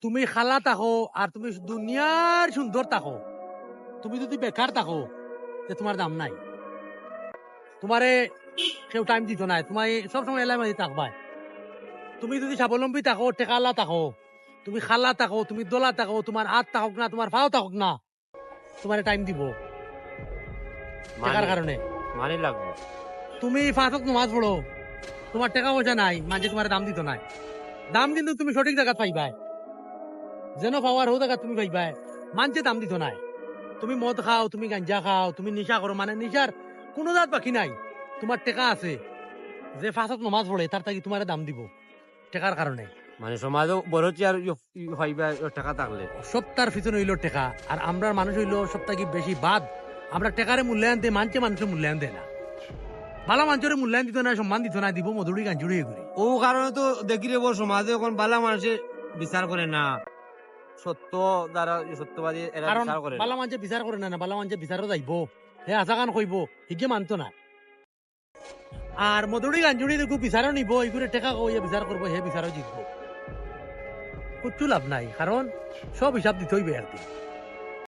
তুমি খালা থাকো আর তুমি দুনিয়ার সুন্দর থাকো, তুমি যদি বেকার থাকো যে তোমার দাম নাই, তোমারে কেউ টাইম দিত নাই, তোমার সবসময় এলাই মাঝে থাকবা। তুমি যদি স্বাবলম্বী থাকো, টেকালা থাকো, তুমি খালা থাকো, তুমি দোলা থাকো, তোমার হাত থাকুক না, তোমার পাও থাকুক না, তোমার টাইম দিব টাকার কারণে। মানে লাগবে। তুমি ফাঁসক নমাজ পড়ো, তোমার টাকা পয়সা নাই, মাঝে তোমার দাম দিত নাই। দাম কিন্তু তুমি সঠিক জায়গা পাইবাই, যেন পাওয়ার হো জায়গা তুমি পাইবাই, মানছে দাম দিত নাই। তুমি মদ খাও, তুমি গাঞ্জা খাও, তুমি নিশা করো, মানে নিশার কোনো জাত বাকি নাই। তোমার টাকা আছে, যে ফাঁসক নমাজ পড়ে তার তাকে তোমার দাম দিব টাকার কারণে। মানে সমাজও বড় চেয়ার হইবা টাকা থাকলে। সপ্তাহের পিছনে হইলো টাকা, আর আমরা মানুষ হইলো সপ্তাহে বেশি বাদ। আমরা টাকারে মূল্যায়ন দেয়, মানুষের মূল্যায়ন দেয় না। ভালো মানুষের মূল্যায়ন দিত না, সম্মান দিত না, দিব মধুরি গাঞ্জুড়ি করি। ও কারণে তো দেখি রে সমাজে এখন বালা মানুষের বিচার করে না, সত্য দ্বারা সত্যবাদী এরা কারণ বিচার করে না। ভালো মানুষে বিচার করে না, ভালো মানুষে বিচারও যাইব, হে আশা গান কইব, হিগে মানতো না। আর মধুরি গাঞ্জুড়ি দেখো বিচারও নিব, এইগুলো টেকা কইয়া বিচার করবো, হে বিচারও জিতবো, কিচ্ছু লাভ নাই, কারণ সব হিসাব দিতে হইবে একদিন।